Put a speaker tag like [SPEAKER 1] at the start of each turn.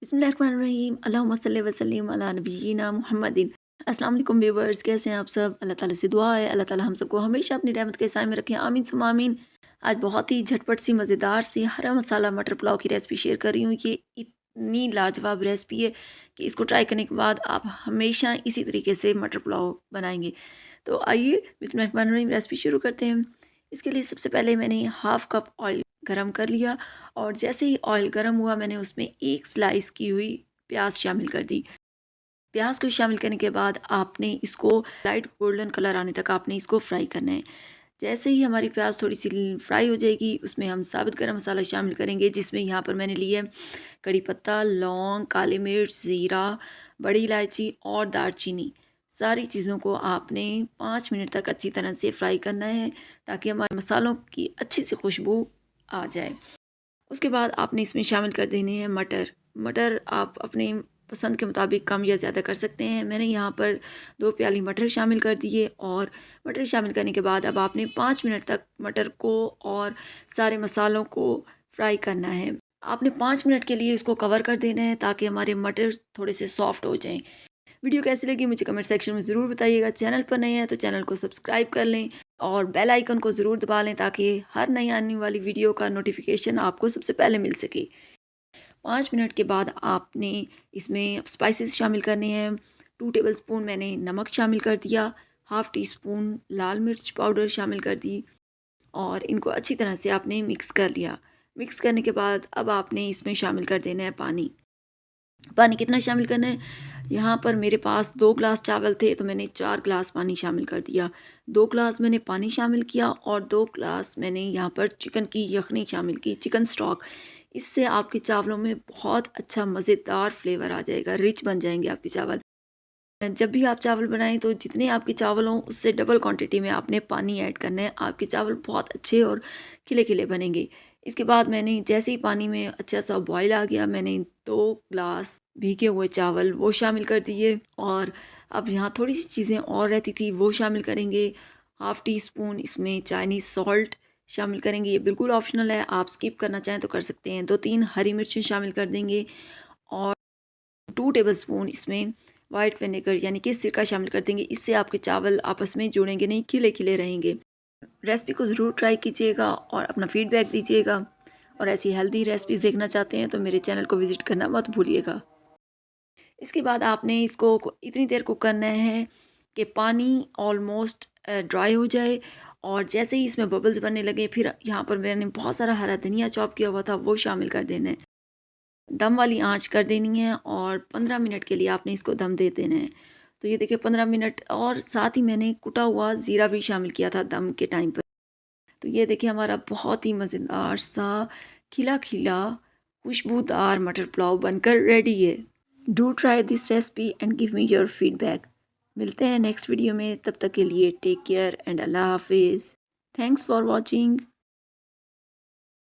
[SPEAKER 1] बिस्मिल्लाहिर्रहमानिर्रहीम अल्लाहुम्मा सल्लि व सल्लिम अला नबिय्यिना मुहम्मदिन। अस्सलाम वालेकुम व्यूअर्स, कैसे हैं आप सब। अल्लाह ताला से दुआ है अल्लाह ताला हम सबको हमेशा अपनी रहमत के साए में रखें, आमीन सुम्मा आमीन। आज बहुत ही झटपट सी मज़ेदार सी हरा मसाला मटर पुलाव की रेसिपी शेयर कर रही हूँ। ये इतनी लाजवाब रेसिपी है कि इसको ट्राई करने के बाद आप हमेशा इसी तरीके से मटर पुलाव बनाएंगे। तो आइए बिस्मिल्लाहिर्रहमानिर्रहीम रेसिपी शुरू करते हैं। इसके लिए सबसे पहले मैंने हाफ़ कप ऑयल गरम कर लिया और जैसे ही ऑयल गरम हुआ मैंने उसमें एक स्लाइस की हुई प्याज शामिल कर दी। प्याज को शामिल करने के बाद आपने इसको लाइट गोल्डन कलर आने तक आपने इसको फ्राई करना है। जैसे ही हमारी प्याज थोड़ी सी फ्राई हो जाएगी उसमें हम साबुत गरम मसाला शामिल करेंगे, जिसमें यहाँ पर मैंने लिया है कड़ी पत्ता, लौंग, काली मिर्च, ज़ीरा, बड़ी इलायची और दालचीनी। सारी चीज़ों को आपने 5 मिनट तक अच्छी तरह से फ्राई करना है ताकि हमारे मसालों की अच्छी सी खुशबू आ जाए। उसके बाद आपने इसमें शामिल कर देने हैं मटर। मटर आप अपने पसंद के मुताबिक कम या ज़्यादा कर सकते हैं। मैंने यहाँ पर 2 प्याली मटर शामिल कर दिए और मटर शामिल करने के बाद अब आपने 5 मिनट तक मटर को और सारे मसालों को फ्राई करना है। आपने 5 मिनट के लिए इसको कवर कर देना है ताकि हमारे मटर थोड़े से सॉफ्ट हो जाएँ। वीडियो कैसी लगी मुझे कमेंट सेक्शन में ज़रूर बताइएगा। चैनल पर नए हैं तो चैनल को सब्सक्राइब कर लें और बेल आइकन को ज़रूर दबा लें ताकि हर नई आने वाली वीडियो का नोटिफिकेशन आपको सबसे पहले मिल सके। 5 मिनट के बाद आपने इसमें स्पाइसेस शामिल करने हैं। 2 टेबलस्पून मैंने नमक शामिल कर दिया, हाफ़ टी स्पून लाल मिर्च पाउडर शामिल कर दी और इनको अच्छी तरह से आपने मिक्स कर लिया। मिक्स करने के बाद अब आपने इसमें शामिल कर देना है पानी। पानी कितना शामिल करना है, यहाँ पर मेरे पास 2 ग्लास चावल थे तो मैंने 4 ग्लास पानी शामिल कर दिया। 2 ग्लास मैंने पानी शामिल किया और 2 ग्लास मैंने यहाँ पर चिकन की यखनी शामिल की, चिकन स्टॉक। इससे आपके चावलों में बहुत अच्छा मज़ेदार फ्लेवर आ जाएगा, रिच बन जाएंगे आपके चावल। जब भी आप चावल बनाएं तो जितने आपके चावल हों उससे डबल क्वांटिटी में आपने पानी ऐड करना है। आपके चावल बहुत अच्छे और खिले खिले बनेंगे। इसके बाद मैंने जैसे ही पानी में अच्छा सा बॉईल आ गया मैंने 2 ग्लास भीगे हुए चावल वो शामिल कर दिए और अब यहाँ थोड़ी सी चीज़ें और रहती थी वो शामिल करेंगे। हाफ़ टी स्पून इसमें चाइनीज़ सॉल्ट शामिल करेंगे, ये बिल्कुल ऑप्शनल है, आप स्किप करना चाहें तो कर सकते हैं। 2-3 हरी मिर्चें शामिल कर देंगे और 2 टेबलस्पून इसमें वाइट विनेगर यानी कि सिरका शामिल कर देंगे। इससे आपके चावल आपस में जुड़ेंगे नहीं, खिले खिले रहेंगे। रेसिपी को ज़रूर ट्राई कीजिएगा और अपना फीडबैक दीजिएगा और ऐसी हेल्दी रेसिपीज़ देखना चाहते हैं तो मेरे चैनल को विज़िट करना मत भूलिएगा। इसके बाद आपने इसको इतनी देर कुक करना है कि पानी ऑलमोस्ट ड्राई हो जाए और जैसे ही इसमें बबल्स बनने लगे फिर यहाँ पर मैंने बहुत सारा हरा धनिया चॉप किया हुआ था वो शामिल कर देना है। दम वाली आंच कर देनी है और 15 मिनट के लिए आपने इसको दम दे देना है। तो ये देखिए 15 मिनट और साथ ही मैंने कुटा हुआ ज़ीरा भी शामिल किया था दम के टाइम पर। तो ये देखिए हमारा बहुत ही मज़ेदार सा खिला खिला खुशबूदार मटर पुलाव बनकर रेडी है। Do try this recipe and give me your feedback. मिलते हैं नेक्स्ट वीडियो में, तब तक के लिए टेक केयर एंड अल्लाह हाफिज़। Thanks for watching.